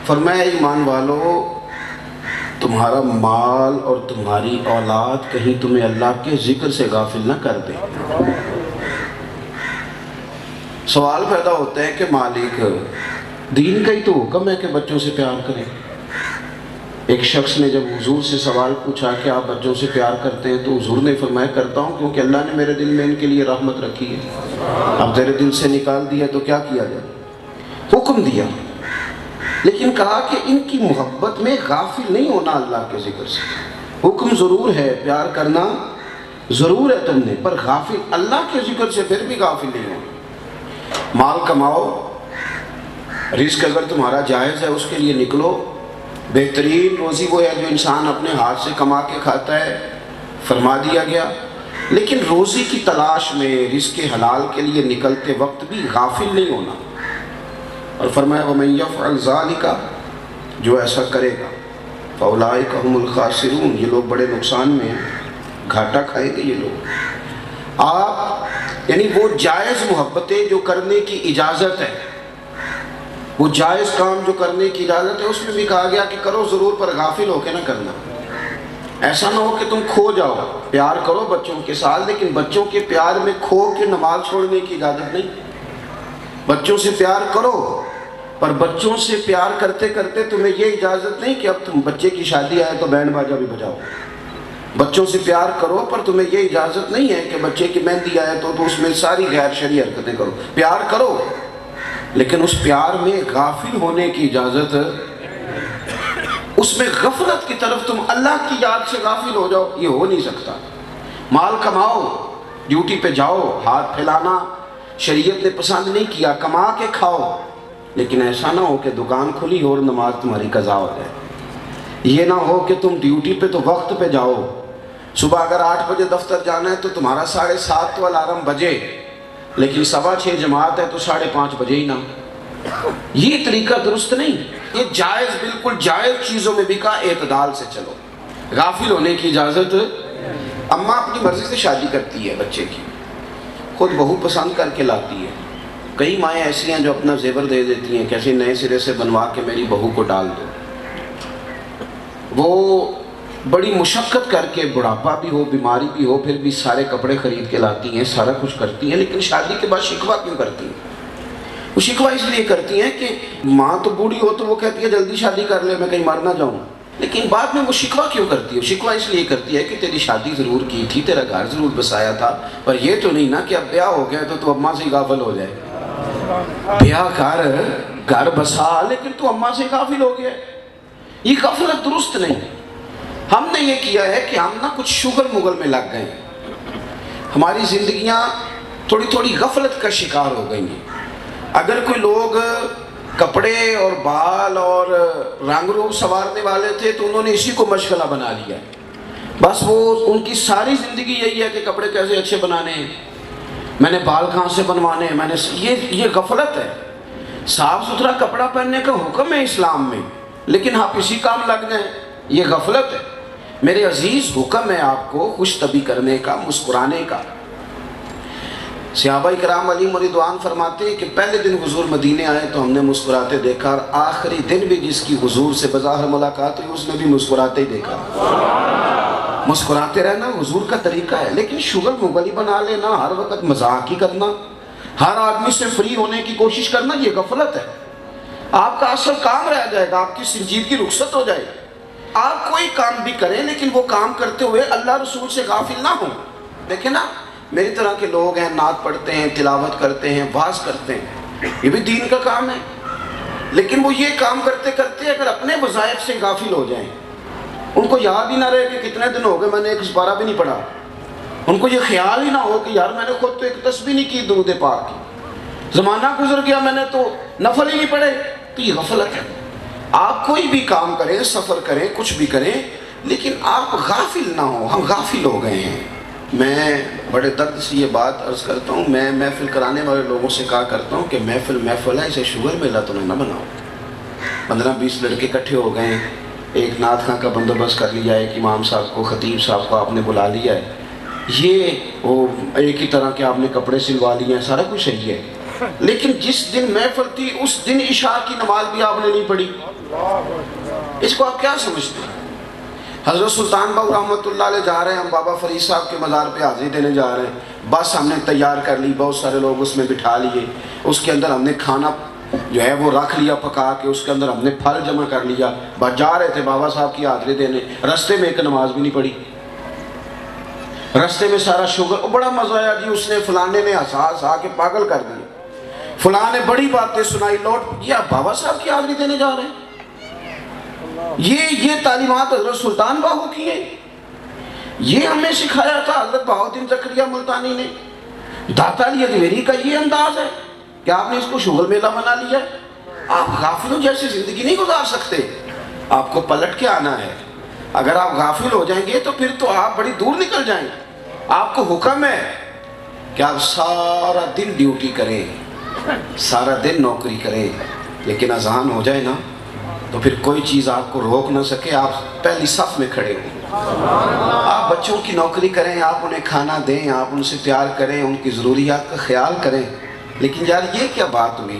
فرمایا ایمان والو تمہارا مال اور تمہاری اولاد کہیں تمہیں اللہ کے ذکر سے غافل نہ کر دے۔ سوال پیدا ہوتا ہے کہ مالک دین کا ہی تو حکم ہے کہ بچوں سے پیار کریں۔ ایک شخص نے جب حضور سے سوال پوچھا کہ آپ بچوں سے پیار کرتے ہیں تو حضور نے فرمایا کرتا ہوں کیونکہ اللہ نے میرے دل میں ان کے لیے رحمت رکھی ہے۔ اب تیرے دل سے نکال دیا تو کیا کیا جائے؟ حکم دیا، لیکن کہا کہ ان کی محبت میں غافل نہیں ہونا اللہ کے ذکر سے۔ حکم ضرور ہے، پیار کرنا ضرور ہے تم نے، پر غافل اللہ کے ذکر سے پھر بھی غافل نہیں ہونا۔ مال کماؤ، رزق اگر تمہارا جائز ہے اس کے لیے نکلو۔ بہترین روزی وہ ہے جو انسان اپنے ہاتھ سے کما کے کھاتا ہے، فرما دیا گیا، لیکن روزی کی تلاش میں رزق حلال کے لیے نکلتے وقت بھی غافل نہیں ہونا۔ اور فرمایا وَمَن يَفْعَلْ ذَلِكَ، جو ایسا کرے گا فَأُولَٰئِكَ هُمُ الْخَاسِرُونَ، یہ لوگ بڑے نقصان میں ہیں، گھاٹا کھائیں گے یہ لوگ۔ آپ یعنی وہ جائز محبتیں جو کرنے کی اجازت ہے، وہ جائز کام جو کرنے کی اجازت ہے اس میں بھی کہا گیا کہ کرو ضرور، پر غافل ہو کے نہ کرنا۔ ایسا نہ ہو کہ تم کھو جاؤ۔ پیار کرو بچوں کے ساتھ، لیکن بچوں کے پیار میں کھو کے نماز چھوڑنے کی اجازت نہیں۔ بچوں سے پیار کرو، پر بچوں سے پیار کرتے کرتے تمہیں یہ اجازت نہیں کہ اب تم بچے کی شادی آئے تو بینڈ باجا بھی بجاؤ۔ بچوں سے پیار کرو، پر تمہیں یہ اجازت نہیں ہے کہ بچے کی مہندی آئے تو اس میں ساری غیر شرعی حرکتیں کرو۔ پیار کرو، لیکن اس پیار میں غافل ہونے کی اجازت، اس میں غفلت کی طرف تم اللہ کی یاد سے غافل ہو جاؤ، یہ ہو نہیں سکتا۔ مال کماؤ، ڈیوٹی پہ جاؤ، ہاتھ پھیلانا شریعت نے پسند نہیں کیا، کما کے کھاؤ، لیکن ایسا نہ ہو کہ دکان کھلی ہو اور نماز تمہاری قضا ہو جائے۔ یہ نہ ہو کہ تم ڈیوٹی پہ تو وقت پہ جاؤ، صبح اگر 8 بجے دفتر جانا ہے تو تمہارا 7:30 تو الارم بجے، لیکن 6:15 جماعت ہے تو 5:30 بجے ہی نہ۔ یہ طریقہ درست نہیں۔ یہ جائز، بالکل جائز چیزوں میں بھی کہا اعتدال سے چلو، غافل ہونے کی اجازت۔ اماں اپنی مرضی سے شادی کرتی ہے بچے کی، خود بہو پسند کر کے لاتی ہے۔ کئی مائیں ایسی ہیں جو اپنا زیور دے دیتی ہیں، کیسے نئے سرے سے بنوا کے میری بہو کو ڈال دو۔ وہ بڑی مشقت کر کے، بڑھاپا بھی ہو، بیماری بھی ہو، پھر بھی سارے کپڑے خرید کے لاتی ہیں، سارا کچھ کرتی ہیں، لیکن شادی کے بعد شکوہ کیوں کرتی ہیں؟ وہ شکوہ اس لیے کرتی ہیں کہ ماں تو بوڑھی ہو تو وہ کہتی ہے جلدی شادی کر لے، میں کہیں مر نہ جاؤں، لیکن بعد میں وہ شکوہ کیوں کرتی ہے؟ شکوہ اس لیے کرتی ہے کہ تیری شادی ضرور کی تھی، تیرا گھر ضرور بسایا تھا، پر یہ تو نہیں نا کہ اب بیاہ ہو گیا تو تو اماں سے ہی غافل ہو جائے۔ بیاہ کر، گھر بسا، لیکن تو اماں سے غافل ہو گیا۔ یہ غفلت درست نہیں۔ ہم نے یہ کیا ہے کہ ہم نہ کچھ شغل مغل میں لگ گئے، ہماری زندگیاں تھوڑی تھوڑی غفلت کا شکار ہو گئی ہیں۔ اگر کوئی لوگ کپڑے اور بال اور رنگ روپ سنوارنے والے تھے تو انہوں نے اسی کو مشغلہ بنا لیا، بس وہ ان کی ساری زندگی یہی ہے کہ کپڑے کیسے اچھے بنانے ہیں، میں نے بال کہاں سے بنوانے ہیں، میں نے یہ غفلت ہے۔ صاف ستھرا کپڑا پہننے کا حکم ہے اسلام میں، لیکن آپ اسی کام لگ جائیں، یہ غفلت ہے۔ میرے عزیز، حکم ہے آپ کو خوش طبع کرنے کا، مسکرانے کا۔ صحابہ کرام علیہم رضوان فرماتے ہیں کہ پہلے دن حضور مدینے آئے تو ہم نے مسکراتے دیکھا، اور آخری دن بھی جس کی حضور سے بظاہر ملاقات ہوئی اس نے بھی مسکراتے ہی دیکھا۔ مسکراتے رہنا حضور کا طریقہ ہے، لیکن شغل مغل بنا لینا، ہر وقت مذاق ہی کرنا، ہر آدمی سے فری ہونے کی کوشش کرنا، یہ غفلت ہے۔ آپ کا اصل کام رہ جائے گا، آپ کی سنجیدگی رخصت ہو جائے گی۔ آپ کوئی کام بھی کریں لیکن وہ کام کرتے ہوئے اللہ رسول سے غافل نہ ہوں۔ دیکھیں نا، میری طرح کے لوگ ہیں، نعت پڑھتے ہیں، تلاوت کرتے ہیں، واعظ کرتے ہیں، یہ بھی دین کا کام ہے، لیکن وہ یہ کام کرتے کرتے اگر اپنے وظائف سے غافل ہو جائیں، ان کو یاد ہی نہ رہے کہ کتنے دن ہو گئے میں نے ایک پارہ بھی نہیں پڑھا، ان کو یہ خیال ہی نہ ہو کہ یار میں نے خود تو ایک تسبیح نہیں کی درود پاک کی، زمانہ گزر گیا میں نے تو نفل ہی نہیں پڑھے، تو یہ غفلت ہے۔ آپ کوئی بھی کام کریں، سفر کریں، کچھ بھی کریں، لیکن آپ غافل نہ ہوں۔ ہم غافل ہو گئے ہیں۔ میں بڑے درد سے یہ بات عرض کرتا ہوں، میں محفل کرانے والے لوگوں سے کہا کرتا ہوں کہ محفل ہے، اسے شوگر میلہ تو نہ بناؤ۔ 15-20 لڑکے اکٹھے ہو گئے، ایک نعت خاں کا بندوبست کر لیا ہے، ایک امام صاحب کو، خطیب صاحب کو آپ نے بلا لیا ہے، یہ وہ ایک ہی طرح کے آپ نے کپڑے سلوا لیے ہیں، سارا کچھ صحیح ہے، لیکن جس دن محفل تھی اس دن عشاء کی نماز بھی آپ نے نہیں پڑھی. اس کو آپ کیا سمجھتے ہیں؟ حضرت سلطان باؤ رحمۃ اللہ علیہ جا رہے ہیں, ہم بابا فرید صاحب کے مزار پہ حاضری دینے جا رہے ہیں, بس ہم نے تیار کر لی, بہت سارے لوگ اس میں بٹھا لیے, اس کے اندر ہم نے کھانا جو ہے وہ رکھ لیا پکا کے, اس کے اندر ہم نے پھل جمع کر لیا, بس جا رہے تھے بابا صاحب کی حاضری دینے, رستے میں ایک نماز بھی نہیں پڑھی. رستے میں سارا شوگر, بڑا مزہ آیا جی, اس نے فلانے نے ہنسا کے پاگل کر دیا, فلاں نے بڑی باتیں سنائی, لوٹ یہ بابا صاحب کی حاضری دینے جا رہے ہیں. یہ تعلیمات حضرت سلطان باہو کی ہے, یہ ہمیں سکھایا تھا حضرت بہاؤالدین زکریا ملتانی نے. داتا علی اجمیری کا یہ انداز ہے کہ آپ نے اس کو شغل میلہ بنا لیا ہے. آپ غافلوں جیسی زندگی نہیں گزار سکتے, آپ کو پلٹ کے آنا ہے. اگر آپ غافل ہو جائیں گے تو پھر تو آپ بڑی دور نکل جائیں گے. آپ کو حکم ہے کہ آپ سارا دن ڈیوٹی کریں, سارا دن نوکری کریں, لیکن اذان ہو جائے نا تو پھر کوئی چیز آپ کو روک نہ سکے, آپ پہلی صف میں کھڑے ہوں. آپ بچوں کی نوکری کریں, آپ انہیں کھانا دیں, آپ ان سے پیار کریں, ان کی ضروریات کا خیال کریں. لیکن یار یہ کیا بات ہوئی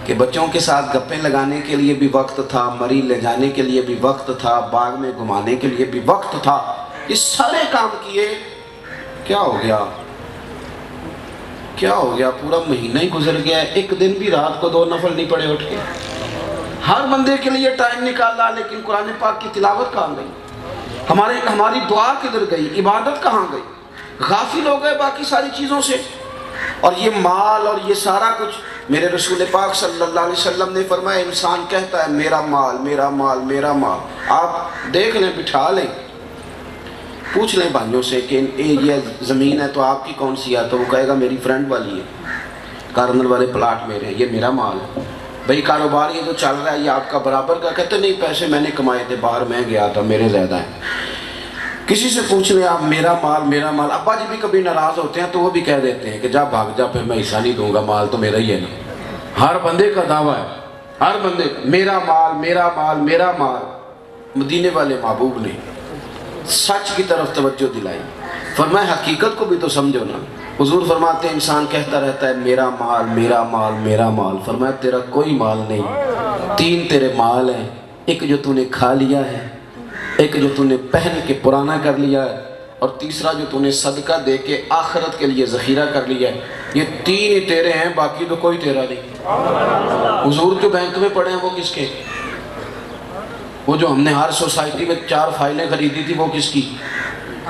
کہ بچوں کے ساتھ گپیں لگانے کے لیے بھی وقت تھا, مری لے جانے کے لیے بھی وقت تھا, باغ میں گھمانے کے لیے بھی وقت تھا, یہ سارے کام کیے, کیا ہو گیا؟ کیا ہو گیا؟ پورا مہینہ ہی گزر گیا ہے, ایک دن بھی رات کو 2 نفل نہیں پڑے اٹھ کے. ہر بندے کے لیے ٹائم نکالا, لیکن قرآن پاک کی تلاوت کہاں گئی؟ ہماری دعا کدھر گئی؟ عبادت کہاں گئی؟ غافل ہو گئے باقی ساری چیزوں سے. اور یہ مال اور یہ سارا کچھ, میرے رسول پاک صلی اللہ علیہ وسلم نے فرمایا انسان کہتا ہے میرا مال میرا مال میرا مال. آپ دیکھ لیں, بٹھا لیں, پوچھ لیں بھائیوں سے کہ یہ زمین ہے تو آپ کی کون سی ہے, تو وہ کہے گا میری فرینڈ والی ہے, کارنر والے پلاٹ میرے ہیں, یہ میرا مال ہے. بھئی کاروبار یہ جو چل رہا ہے یہ آپ کا برابر کا؟ کہتے نہیں, پیسے میں نے کمائے تھے, باہر میں گیا تھا, میرے زیادہ ہیں. کسی سے پوچھ لیں آپ, میرا مال میرا مال. ابا جی بھی کبھی ناراض ہوتے ہیں تو وہ بھی کہہ دیتے ہیں کہ جا بھاگ جا, پھر میں حصہ نہیں دوں گا, مال تو میرا ہی ہے نا. ہر بندے کا دعویٰ ہے, ہر بندے کا, میرا مال میرا مال میرا مال. مدینے والے محبوب نے سچ کی طرف توجہ دلائی, فرمایا حقیقت کو بھی تو سمجھو نا. حضور فرماتے ہیں انسان کہتا رہتا ہے میرا مال میرا مال میرا مال. فرمایا تیرا کوئی مال نہیں, 3 تیرے مال ہیں, ایک جو تو نے کھا لیا ہے, ایک جو تو نے پہن کے پرانا کر لیا ہے, اور تیسرا جو تو نے صدقہ دے کے آخرت کے لیے ذخیرہ کر لیا ہے. یہ 3 ہی تیرے ہیں, باقی تو کوئی تیرا نہیں. حضور جو بینک میں پڑے ہیں وہ کس کے؟ وہ جو ہم نے ہر سوسائٹی میں 4 فائلیں خریدی تھی وہ کس کی؟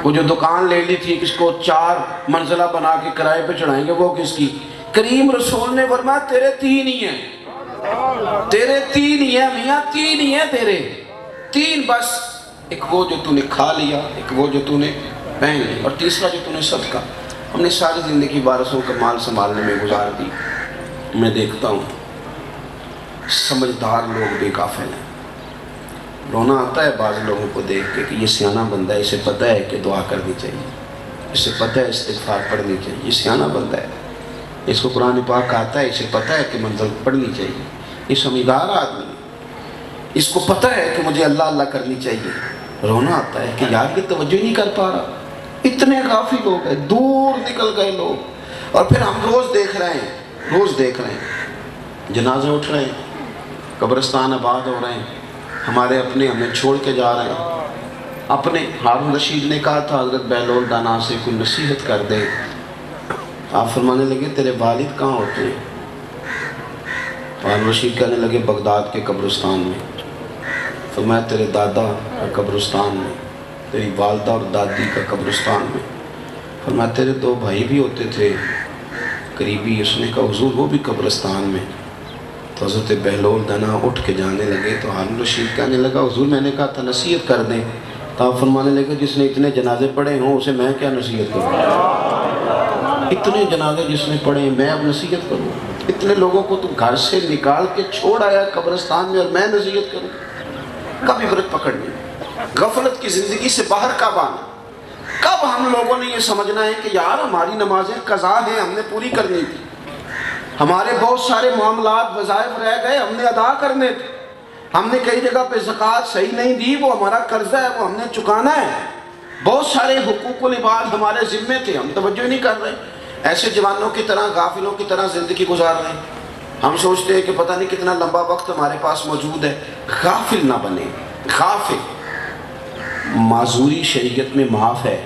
وہ جو دکان لے لی تھی کس کو 4 منزلہ بنا کے کرائے پہ چڑھائیں گے وہ کس کی؟ کریم رسول نے فرمایا تیرے 3 ہی ہیں, تیرے 3 ہی ہیں میاں, 3 ہی ہیں تیرے, 3 بس. ایک وہ جو تو نے کھا لیا, ایک وہ جو تو نے پہن لیا, اور تیسرا جو تو نے صدقہ. ہم نے ساری زندگی وارثوں کا مال سنبھالنے میں گزار دی. میں دیکھتا ہوں سمجھدار لوگ بے غافل ہیں. رونا آتا ہے بعض لوگوں کو دیکھ کے کہ یہ سیانہ بندہ ہے, اسے پتہ ہے کہ دعا کرنی چاہیے, اسے پتہ ہے استغفار پڑھنی چاہیے, یہ سیانہ بندہ ہے, اس کو قرآن پاک آتا ہے, اسے پتہ ہے کہ منزل پڑھنی چاہیے, یہ سمجھدار آدمی ہے, اس کو پتہ ہے کہ مجھے اللہ اللہ کرنی چاہیے. رونا آتا ہے کہ یار یہ توجہ نہیں کر پا رہا, اتنے غافل ہو گئے, دور نکل گئے لوگ. اور پھر ہم روز دیکھ رہے ہیں جنازے اٹھ رہے ہیں, قبرستان آباد ہو رہے ہیں, ہمارے اپنے ہمیں چھوڑ کے جا رہے ہیں. اپنے ہارون رشید نے کہا تھا حضرت بہلول دانا سے کوئی نصیحت کر دے. آپ فرمانے لگے تیرے والد کہاں ہوتے ہیں؟ ہارون رشید کہنے لگے بغداد کے قبرستان میں. فرمایا تیرے دادا کا قبرستان میں, تیری والدہ اور دادی کا قبرستان میں. فرمایا تیرے 2 بھائی بھی ہوتے تھے قریبی. اس نے کہا حضور وہ بھی قبرستان میں. تو حضرت بہلول دنا اٹھ کے جانے لگے تو ہارون رشید کہنے لگا حضور میں نے کہا تھا نصیحت کر دیں. تو آپ فرمانے لگے جس نے اتنے جنازے پڑھے ہوں اسے میں کیا نصیحت کروں؟ اتنے جنازے جس نے پڑھے ہیں میں اب نصیحت کروں؟ اتنے لوگوں کو تو گھر سے نکال کے چھوڑ آیا قبرستان میں, اور میں نصیحت کروں؟ کب عبرت پکڑنی؟ غفلت کی زندگی سے باہر کب آنا؟ کب ہم لوگوں نے یہ سمجھنا ہے کہ یار ہماری نمازیں قضا ہیں, ہم نے پوری کرنی تھی, ہمارے بہت سارے معاملات وظائف رہ گئے ہم نے ادا کرنے تھے, ہم نے کئی جگہ پہ زکوٰۃ صحیح نہیں دی, وہ ہمارا قرضہ ہے, وہ ہم نے چکانا ہے, بہت سارے حقوق العباد ہمارے ذمے تھے, ہم توجہ نہیں کر رہے. ایسے جوانوں کی طرح غافلوں کی طرح زندگی گزار رہے ہیں. ہم سوچتے ہیں کہ پتہ نہیں کتنا لمبا وقت ہمارے پاس موجود ہے. غافل نہ بنے. غافل. معذوری شریعت میں معاف ہے،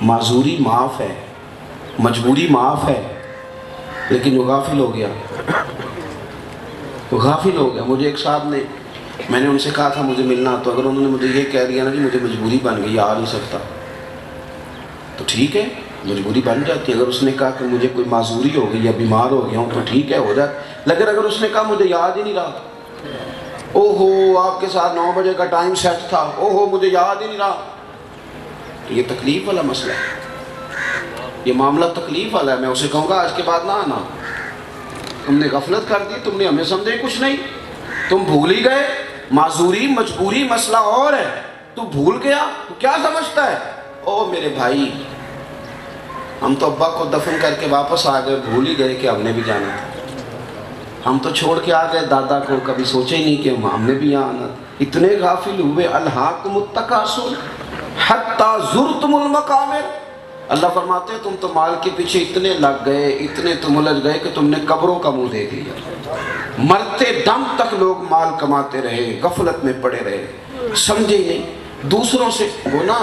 معذوری معاف ہے، مجبوری معاف ہے، لیکن وہ غافل ہو گیا. وہ غافل ہو گیا. مجھے ایک صاحب نے، میں نے ان سے کہا تھا مجھے ملنا، تو اگر انہوں نے مجھے یہ کہہ دیا نا کہ مجھے مجبوری بن گئی، آ نہیں سکتا، تو ٹھیک ہے، مجبوری بن جاتی ہے. اگر اس نے کہا کہ مجھے کوئی معذوری ہو گئی یا بیمار ہو گیا ہوں تو ٹھیک ہے، ہو جائے. لیکن اگر اس نے کہا مجھے یاد ہی نہیں رہا، او ہو آپ کے ساتھ 9 بجے کا ٹائم سیٹ تھا، او ہو مجھے یاد ہی نہیں رہا، تو یہ تکلیف والا مسئلہ ہے، یہ معاملہ تکلیف والا ہے. میں اسے کہوں گا آج کے بعد نہ آنا، تم نے غفلت کر دی، تم نے ہمیں سمجھے کچھ نہیں، تم بھول ہی گئے. معذوری مجبوری مسئلہ اور ہے، تو بھول گیا تو کیا سمجھتا ہے. او میرے بھائی، ہم تو ابا کو دفن کر کے واپس آ گئے، بھول ہی گئے کہ ہم نے بھی جانا تھا. ہم تو چھوڑ کے آ گئے دادا کو، کبھی سوچے ہی نہیں کہ ہم نے بھی یہاں آنا. اتنے غافل ہوئے. الہاکم التکاثر حتی زرتم المقابر. اللہ فرماتے ہیں تم تو مال کے پیچھے اتنے لگ گئے، اتنے تم الجھ گئے کہ تم نے قبروں کا منہ دیکھ لیا. مرتے دم تک لوگ مال کماتے رہے، غفلت میں پڑے رہے، سمجھے ہی نہیں. دوسروں سے وہ نا،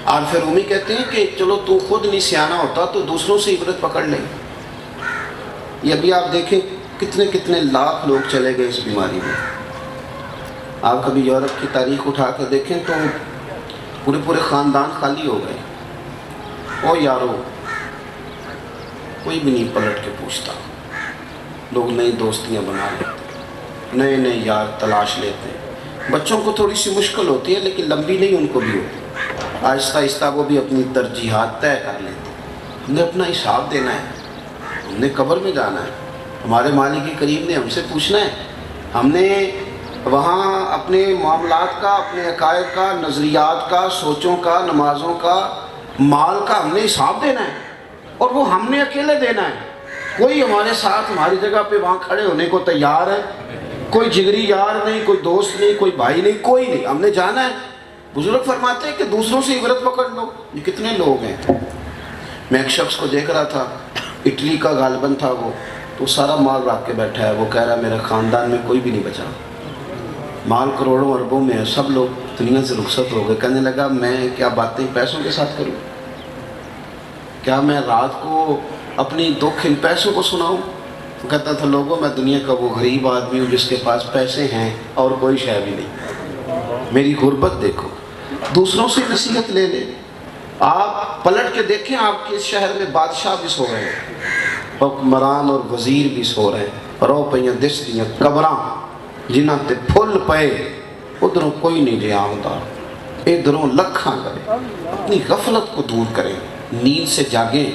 عارف رومی کہتے ہیں کہ چلو تو خود نہیں سیانہ ہوتا تو دوسروں سے عبرت پکڑ لیں. یہ ابھی آپ دیکھیں کتنے کتنے لاکھ لوگ چلے گئے اس بیماری میں. آپ کبھی یورپ کی تاریخ اٹھا کے دیکھیں تو پورے پورے خاندان خالی ہو گئے. او یارو، کوئی بھی نہیں پلٹ کے پوچھتا. لوگ نئی دوستیاں بنا لیتے، نئے نئے یار تلاش لیتے ہیں. بچوں کو تھوڑی سی مشکل ہوتی ہے لیکن لمبی نہیں ان کو بھی ہوتی. آہستہ آہستہ وہ بھی اپنی ترجیحات طے کر لیتے. ہم نے اپنا حساب دینا ہے، ہم نے قبر میں جانا ہے، ہمارے مالک کریم نے ہم سے پوچھنا ہے. ہم نے وہاں اپنے معاملات کا، اپنے عقائد کا، نظریات کا، سوچوں کا، نمازوں کا، مال کا ہم نے حساب دینا ہے، اور وہ ہم نے اکیلے دینا ہے. کوئی ہمارے ساتھ ہماری جگہ پہ وہاں کھڑے ہونے کو تیار ہے؟ کوئی جگری یار نہیں، کوئی دوست نہیں، کوئی بھائی نہیں، کوئی نہیں. ہم نے جانا ہے. بزرگ فرماتے ہیں کہ دوسروں سے عبرت پکڑ لو. یہ کتنے لوگ ہیں. میں ایک شخص کو دیکھ رہا تھا، اٹلی کا غالباً تھا وہ، تو سارا مال رکھ کے بیٹھا ہے. وہ کہہ رہا میرے خاندان میں کوئی بھی نہیں بچا، مال کروڑوں اربوں میں ہے، سب لوگ دنیا سے رخصت ہو گئے. کہنے لگا میں کیا باتیں پیسوں کے ساتھ کروں؟ کیا میں رات کو اپنی دکھ ان پیسوں کو سناؤں؟ وہ کہتا تھا لوگوں میں دنیا کا وہ غریب آدمی ہوں جس کے پاس پیسے ہیں اور کوئی شے بھی نہیں. میری غربت دیکھو. دوسروں سے نصیحت لے لے. آپ پلٹ کے دیکھیں، آپ کے اس شہر میں بادشاہ بھی سو رہے ہیں، حکمران اور وزیر بھی سو رہے ہیں. رو پہ دس دیاں قبراں جنہ تے پھل پے، ادھروں کوئی نہیں جے آمدہ، ادھروں لکھاں کرے. اپنی غفلت کو دور کریں، نیند سے جاگیں.